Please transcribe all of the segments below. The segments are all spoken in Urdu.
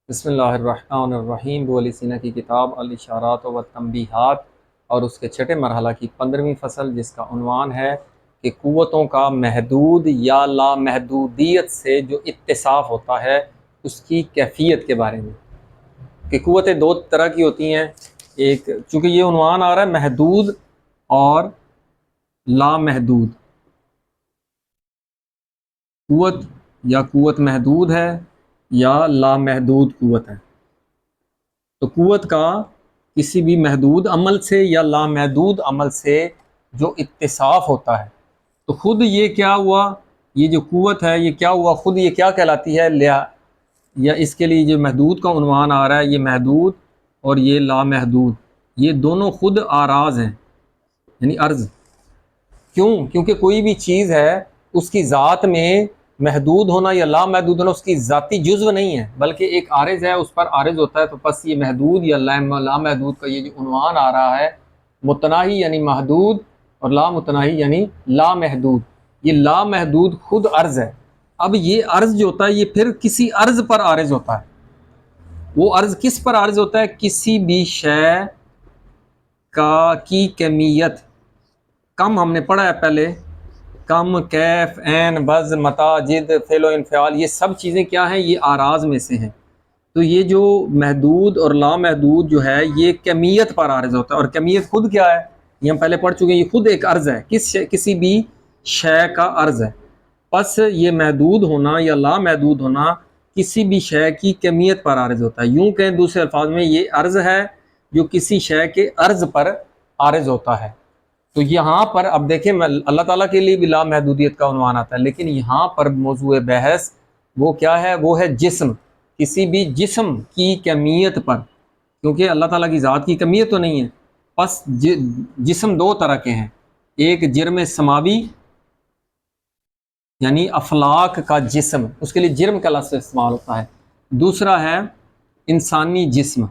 بسم اللہ الرحمن الرحیم ابو علی سینا کی کتاب الاشارات و تنبیہات اور اس کے چھٹے مرحلہ کی 15ویں فصل، جس کا عنوان ہے کہ قوتوں کا محدود یا لامحدودیت سے جو اتصاف ہوتا ہے اس کی کیفیت کے بارے میں۔ کہ قوتیں دو طرح کی ہوتی ہیں، ایک چونکہ یہ عنوان آ رہا ہے محدود اور لامحدود، قوت یا قوت محدود ہے یا لامحدود قوت ہے۔ تو قوت کا کسی بھی محدود عمل سے یا لامحدود عمل سے جو اتصاف ہوتا ہے، تو خود یہ کیا ہوا، یہ جو قوت ہے یہ کیا ہوا، خود یہ کیا کہلاتی ہے، یا اس کے لیے جو محدود کا عنوان آ رہا ہے، یہ محدود اور یہ لامحدود، یہ دونوں خود آراز ہیں، یعنی عرض۔ کیونکہ کوئی بھی چیز ہے اس کی ذات میں محدود ہونا یا لامحدود ہونا اس کی ذاتی جزو نہیں ہے، بلکہ ایک عارض ہے، اس پر عارض ہوتا ہے۔ تو پس یہ محدود یا لامحدود کا یہ جو عنوان آ رہا ہے، متناہی یعنی محدود اور لامتناہی یعنی لامحدود، یہ لامحدود خود عرض ہے۔ اب یہ عرض جو ہوتا ہے یہ پھر کسی عرض پر عارض ہوتا ہے۔ وہ عرض کس پر عارض ہوتا ہے؟ کسی بھی شے کی کمیت، کم ہم نے پڑھا ہے پہلے، کم، کیف، عین، بز، متا، جد، فعل و انفعال، یہ سب چیزیں کیا ہیں؟ یہ آراز میں سے ہیں۔ تو یہ جو محدود اور لامحدود جو ہے یہ کمیت پر عارض ہوتا ہے، اور کمیت خود کیا ہے؟ یہ ہم پہلے پڑھ چکے ہیں، یہ خود ایک عرض ہے، کسی بھی شے کا عرض ہے۔ پس یہ محدود ہونا یا لامحدود ہونا کسی بھی شے کی کمیت پر عارض ہوتا ہے۔ یوں کہیں دوسرے الفاظ میں یہ عرض ہے جو کسی شے کے عرض پر عارض ہوتا ہے۔ تو یہاں پر اب دیکھیں، اللہ تعالیٰ کے لیے بھی لامحدودیت کا عنوان آتا ہے، لیکن یہاں پر موضوع بحث وہ کیا ہے؟ وہ ہے جسم، کسی بھی جسم کی کمیت پر، کیونکہ اللہ تعالیٰ کی ذات کی کمیت تو نہیں ہے۔ پس جسم دو طرح کے ہیں، ایک جرم سماوی یعنی افلاک کا جسم، اس کے لیے جرم کا لفظ استعمال ہوتا ہے، دوسرا ہے انسانی جسم۔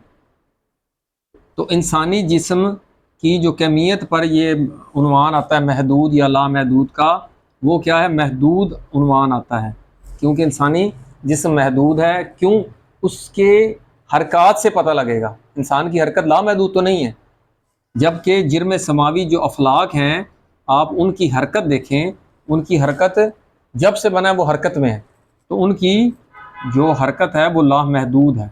تو انسانی جسم کی جو کمیت پر یہ عنوان آتا ہے محدود یا لامحدود کا، وہ کیا ہے؟ محدود عنوان آتا ہے، کیونکہ انسانی جسم محدود ہے۔ کیوں؟ اس کے حرکات سے پتہ لگے گا، انسان کی حرکت لامحدود تو نہیں ہے، جبکہ جرم سماوی جو افلاک ہیں، آپ ان کی حرکت دیکھیں، ان کی حرکت جب سے بنا ہے وہ حرکت میں ہے، تو ان کی جو حرکت ہے وہ لامحدود ہے۔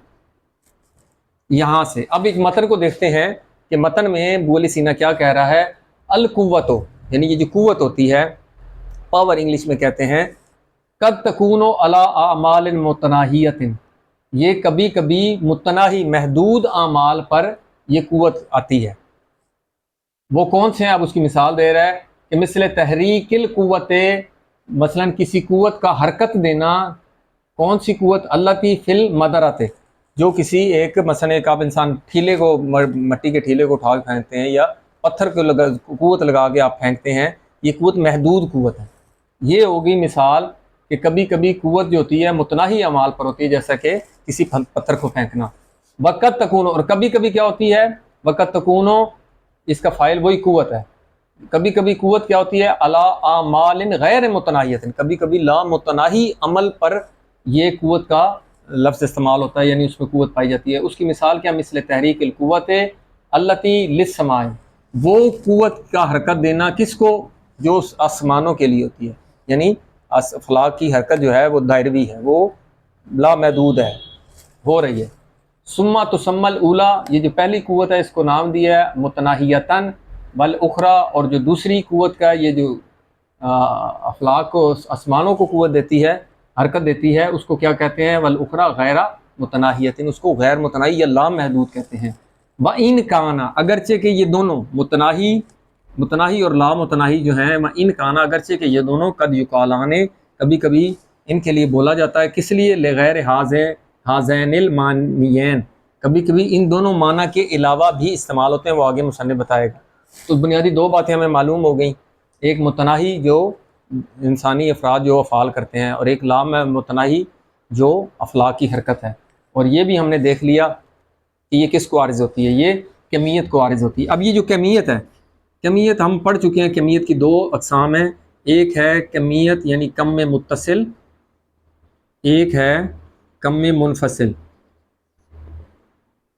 یہاں سے اب ایک متن کو دیکھتے ہیں کہ متن میں ابو علی سینا کیا کہہ رہا ہے۔ القوتو یعنی یہ جو قوت ہوتی ہے، پاور انگلش میں کہتے ہیں، قد تکون علی اعمال متناہیۃ، یہ کبھی کبھی متناہی محدود اعمال پر یہ قوت آتی ہے۔ وہ کون سے ہیں؟ اب اس کی مثال دے رہا ہے کہ مثل تحریک القوت، مثلا کسی قوت کا حرکت دینا، کون سی قوت؟ التی فی المدرۃ، جو کسی ایک مثلا ایک آپ انسان ٹھیلے کو، مٹی کے ٹھیلے کو اٹھا کے پھینکتے ہیں یا پتھر کو قوت لگا کے آپ پھینکتے ہیں، یہ قوت محدود قوت ہے۔ یہ ہوگی مثال کہ کبھی کبھی قوت جو ہوتی ہے متناہی اعمال پر ہوتی ہے، جیسا کہ کسی پتھر کو پھینکنا۔ وقت تکون، اور کبھی کبھی کیا ہوتی ہے؟ وقت تکون، اس کا فاعل وہی قوت ہے۔ کبھی کبھی قوت کیا ہوتی ہے؟ علی اعمال غیر متناہیۃ، کبھی کبھی لامتناہی عمل پر یہ قوت کا لفظ استعمال ہوتا ہے، یعنی اس میں قوت پائی جاتی ہے۔ اس کی مثال کیا؟ مثل تحریک القوت التی للسماء، وہ قوت کا حرکت دینا کس کو؟ جو آسمانوں کے لیے ہوتی ہے، یعنی افلاک کی حرکت جو ہے وہ دائروی ہے، وہ لامحدود ہے، ہو رہی ہے۔ ثم تسمى الاولی، یہ جو پہلی قوت ہے اس کو نام دیا ہے متناہیتاً، والاخری، اور جو دوسری قوت کا یہ جو افلاک کو، آسمانوں کو قوت دیتی ہے، حرکت دیتی ہے، اس کو کیا کہتے ہیں؟ والاخری غیر متناہیۃ، اس کو غیر متناہی یا لامحدود کہتے ہیں۔ وَإِنْ كَانَ، اگرچہ کہ یہ دونوں متناہی اور لامتناہی جو ہیں، وَإِنْ كَانَ، اگرچہ کہ یہ دونوں قد یقالان، کبھی کبھی ان کے لیے بولا جاتا ہے، کس لیے؟ لغیر ہذین المعنیین، کبھی کبھی ان دونوں معنی کے علاوہ بھی استعمال ہوتے ہیں، وہ آگے مصنف بتائے گا۔ تو بنیادی دو باتیں ہمیں معلوم ہو گئیں، ایک متناہی جو انسانی افراد جو افعال کرتے ہیں، اور ایک لامتناہی جو افلاک کی حرکت ہے۔ اور یہ بھی ہم نے دیکھ لیا کہ یہ کس کو عارض ہوتی ہے؟ یہ کمیت کو عارض ہوتی ہے۔ اب یہ جو کمیت ہے، کمیت ہم پڑھ چکے ہیں، کمیت کی دو اقسام ہیں، ایک ہے کمیت یعنی کم میں متصل، ایک ہے کم میں منفصل۔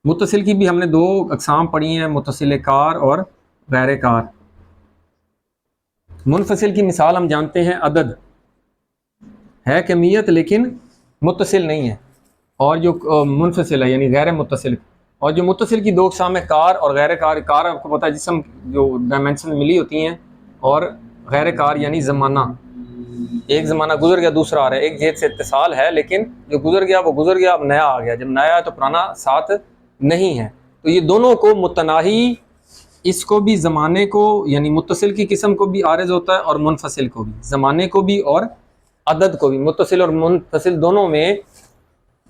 متصل کی بھی ہم نے 2 اقسام پڑھی ہیں، متصل کار اور غیر کار۔ منفصل کی مثال ہم جانتے ہیں، عدد ہے کمیت لیکن متصل نہیں ہے، اور جو منفصل ہے یعنی غیر متصل، اور جو متصل کی 2 اقسام ہے، کار اور غیر کار۔ کار آپ کو پتہ ہے جسم جو ڈائمینشن ملی ہوتی ہیں، اور غیر کار یعنی زمانہ، ایک زمانہ گزر گیا دوسرا آ رہا ہے، ایک جہت سے اتصال ہے لیکن جو گزر گیا وہ گزر گیا، اب نیا آ گیا، جب نیا ہے تو پرانا ساتھ نہیں ہے۔ تو یہ دونوں کو متناہی، اس کو بھی زمانے کو یعنی متصل کی قسم کو بھی عارض ہوتا ہے، اور منفصل کو بھی، زمانے کو بھی اور عدد کو بھی۔ متصل اور منفصل دونوں میں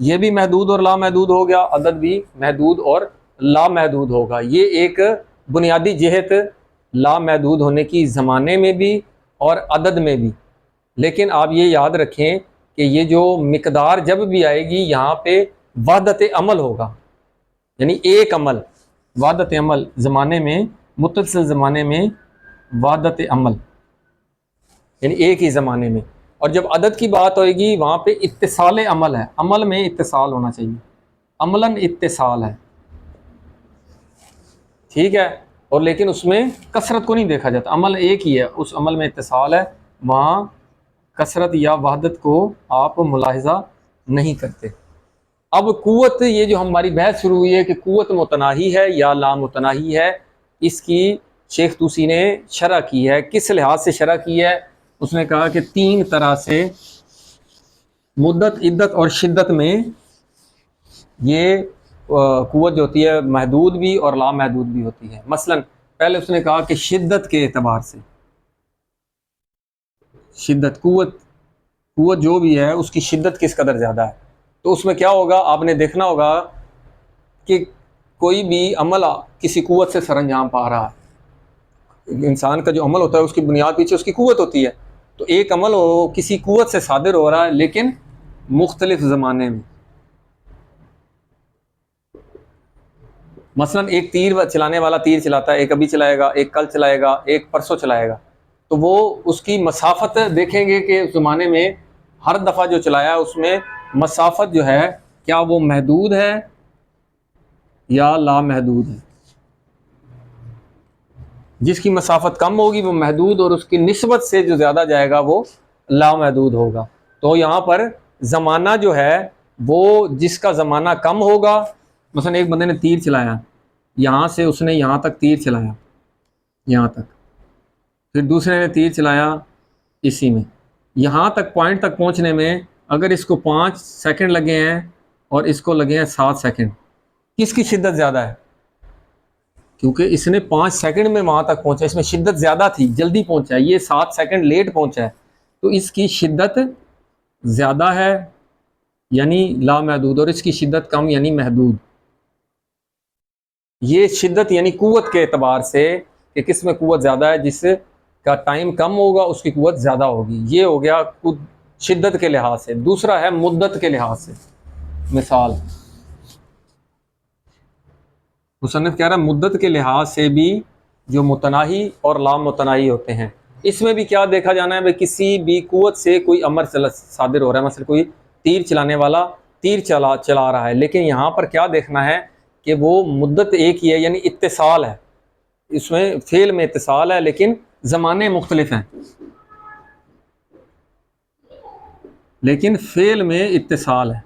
یہ بھی محدود اور لامحدود ہو گیا، عدد بھی محدود اور لامحدود ہوگا۔ یہ ایک بنیادی جہت لامحدود ہونے کی زمانے میں بھی اور عدد میں بھی۔ لیکن آپ یہ یاد رکھیں کہ یہ جو مقدار جب بھی آئے گی یہاں پہ وحدت عمل ہوگا، یعنی ایک عمل، وحدت عمل زمانے میں، متصل زمانے میں وحدت عمل یعنی ایک ہی زمانے میں۔ اور جب عدد کی بات ہوئے گی وہاں پہ اتصال عمل ہے، عمل میں اتصال ہونا چاہیے، عملاً اتصال ہے، ٹھیک ہے، اور لیکن اس میں کثرت کو نہیں دیکھا جاتا، عمل ایک ہی ہے، اس عمل میں اتصال ہے، وہاں کثرت یا وحدت کو آپ ملاحظہ نہیں کرتے۔ اب قوت، یہ جو ہماری بحث شروع ہوئی ہے کہ قوت متناہی ہے یا لامتناہی ہے، اس کی شیخ طوسی نے شرح کی ہے۔ کس لحاظ سے شرح کی ہے؟ اس نے کہا کہ 3 طرح سے مدت، عدت اور شدت میں یہ قوت جو ہوتی ہے محدود بھی اور لامحدود بھی ہوتی ہے۔ مثلا پہلے اس نے کہا کہ شدت کے اعتبار سے، شدت، قوت جو بھی ہے اس کی شدت کس قدر زیادہ ہے، تو اس میں کیا ہوگا، آپ نے دیکھنا ہوگا کہ کوئی بھی عمل کسی قوت سے سر انجام پا رہا ہے، انسان کا جو عمل ہوتا ہے اس کی بنیاد پیچھے اس کی قوت ہوتی ہے، تو ایک عمل کسی قوت سے صادر ہو رہا ہے لیکن مختلف زمانے میں۔ مثلا ایک تیر چلانے والا تیر چلاتا ہے، ایک ابھی چلائے گا، ایک کل چلائے گا، ایک پرسوں چلائے گا، تو وہ اس کی مسافت دیکھیں گے کہ اس زمانے میں ہر دفعہ جو چلایا ہے اس میں مسافت جو ہے کیا وہ محدود ہے یا لامحدود ہے۔ جس کی مسافت کم ہوگی وہ محدود، اور اس کی نسبت سے جو زیادہ جائے گا وہ لامحدود ہوگا۔ تو یہاں پر زمانہ جو ہے وہ جس کا زمانہ کم ہوگا، مثلا ایک بندے نے تیر چلایا، یہاں سے اس نے یہاں تک تیر چلایا، یہاں تک، پھر دوسرے نے تیر چلایا اسی میں، یہاں تک پوائنٹ تک پہنچنے میں اگر اس کو 5 سیکنڈ لگے ہیں اور اس کو لگے ہیں 7 سیکنڈ، کس کی شدت زیادہ ہے؟ کیونکہ اس نے 5 سیکنڈ میں وہاں تک پہنچا، اس میں شدت زیادہ تھی، جلدی پہنچا، یہ 7 سیکنڈ لیٹ پہنچا ہے، تو اس کی شدت زیادہ ہے یعنی لامحدود، اور اس کی شدت کم یعنی محدود۔ یہ شدت یعنی قوت کے اعتبار سے کہ کس میں قوت زیادہ ہے، جس کا ٹائم کم ہوگا اس کی قوت زیادہ ہوگی، یہ ہو گیا شدت کے لحاظ سے۔ دوسرا ہے مدت کے لحاظ سے۔ مثال مصنف کہہ رہا ہے مدت کے لحاظ سے بھی جو متناہی اور لامتناہی ہوتے ہیں، اس میں بھی کیا دیکھا جانا ہے، بھائی کسی بھی قوت سے کوئی امر صادر ہو رہا ہے، مثلا کوئی تیر چلانے والا تیر چلا رہا ہے، لیکن یہاں پر کیا دیکھنا ہے کہ وہ مدت ایک ہی ہے، یعنی اتصال ہے، اس میں فعل میں اتصال ہے لیکن زمانے مختلف ہیں، لیکن فعل میں اتصال ہے۔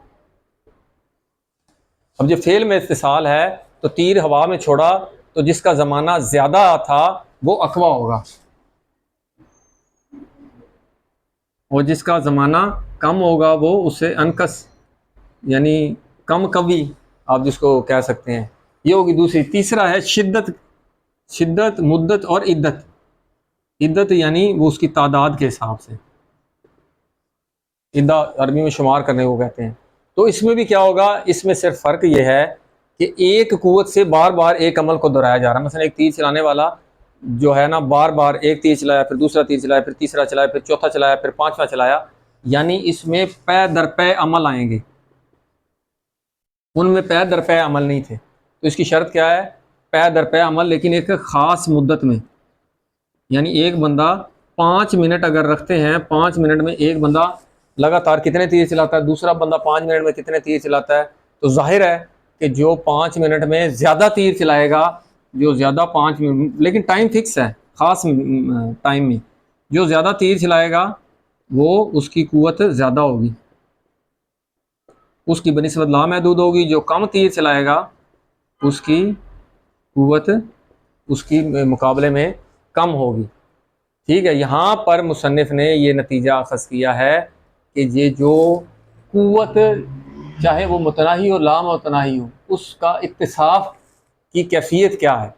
اب جب فعل میں اتصال ہے تو تیر ہوا میں چھوڑا تو جس کا زمانہ زیادہ تھا وہ اقویٰ ہوگا، اور جس کا زمانہ کم ہوگا وہ اسے انکس یعنی کم قوی آپ جس کو کہہ سکتے ہیں، یہ ہوگی دوسری۔ تیسرا ہے شدت، مدت اور عدت۔ عدت یعنی وہ اس کی تعداد کے حساب سے، عدہ عربی میں شمار کرنے کو کہتے ہیں۔ تو اس میں بھی کیا ہوگا، اس میں صرف فرق یہ ہے کہ ایک قوت سے بار بار ایک عمل کو دہرایا جا رہا ہے۔ مثلا ایک تیر چلانے والا جو ہے نا، بار بار ایک تیر چلایا، پھر دوسرا تیر چلایا، پھر تیسرا چلایا، پھر چوتھا چلایا، پھر 5واں چلایا، یعنی اس میں پے در پے عمل آئیں گے، ان میں پے در پے عمل نہیں تھے۔ تو اس کی شرط کیا ہے، پے در پے عمل، لیکن ایک خاص مدت میں، یعنی ایک بندہ 5 منٹ اگر رکھتے ہیں، 5 منٹ میں ایک بندہ لگاتار کتنے تیر چلاتا ہے، دوسرا بندہ 5 منٹ میں کتنے تیر چلاتا ہے، تو ظاہر ہے کہ جو 5 منٹ میں زیادہ تیر چلائے گا، جو زیادہ 5 منٹ، لیکن ٹائم فکس ہے، خاص ٹائم میں جو زیادہ تیر چلائے گا وہ اس کی قوت زیادہ ہوگی، اس کی بنسبت لامحدود ہوگی۔ جو کم تیر چلائے گا اس کی قوت اس کی مقابلے میں کم ہوگی۔ ٹھیک ہے، یہاں پر مصنف نے یہ نتیجہ اخذ کیا ہے کہ یہ جو قوت چاہے وہ متناہی ہو لامتناہی ہو، اس کا اتصاف کی کیفیت کیا ہے،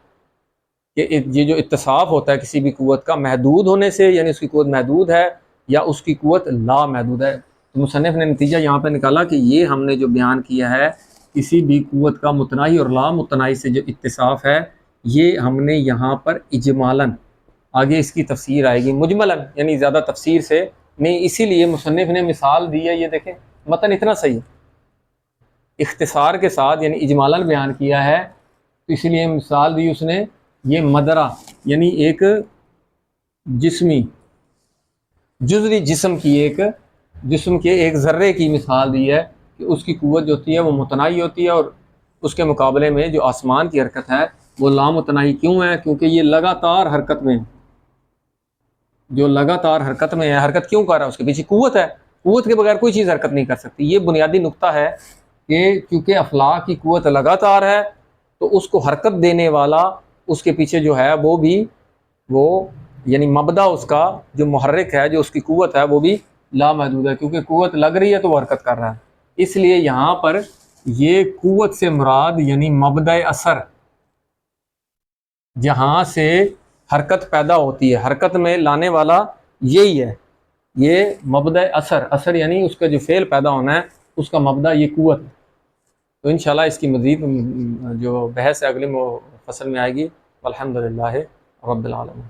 کہ یہ جو اتصاف ہوتا ہے کسی بھی قوت کا محدود ہونے سے، یعنی اس کی قوت محدود ہے یا اس کی قوت لامحدود ہے۔ تو مصنف نے نتیجہ یہاں پہ نکالا کہ یہ ہم نے جو بیان کیا ہے کسی بھی قوت کا متناہی اور لامتناہی سے جو اتصاف ہے، یہ ہم نے یہاں پر اجمالاً، آگے اس کی تفسیر آئے گی مجملاً، یعنی زیادہ تفسیر سے نہیں، اسی لیے مصنف نے مثال دی ہے۔ یہ دیکھیں متن اتنا صحیح ہے، اختصار کے ساتھ یعنی اجمالاً بیان کیا ہے، تو اسی لیے مثال دی اس نے، یہ مدرہ یعنی ایک جسمی جزوی جسم کی جسم کے ایک ذرے کی مثال دی ہے کہ اس کی قوت جو ہوتی ہے وہ متناہی ہوتی ہے، اور اس کے مقابلے میں جو آسمان کی حرکت ہے وہ لامتناہی کیوں ہے؟ کیونکہ یہ لگاتار حرکت میں، جو لگاتار حرکت میں ہے، حرکت کیوں کر رہا ہے؟ اس کے پیچھے قوت ہے، قوت کے بغیر کوئی چیز حرکت نہیں کر سکتی۔ یہ بنیادی نقطہ ہے کہ کیونکہ افلاک کی قوت لگاتار ہے تو اس کو حرکت دینے والا اس کے پیچھے جو ہے وہ بھی یعنی مبدا اس کا جو محرک ہے، جو اس کی قوت ہے وہ بھی لامحدود ہے، کیونکہ قوت لگ رہی ہے تو وہ حرکت کر رہا ہے۔ اس لیے یہاں پر یہ قوت سے مراد یعنی مبدا اثر، جہاں سے حرکت پیدا ہوتی ہے، حرکت میں لانے والا یہی ہے، یہ مبدا اثر یعنی اس کا جو فعل پیدا ہونا ہے اس کا مبدا یہ قوت ہے۔ تو انشاءاللہ اس کی مزید جو بحث ہے اگلے فصل میں آئے گی۔ الحمدللہ رب العالمین۔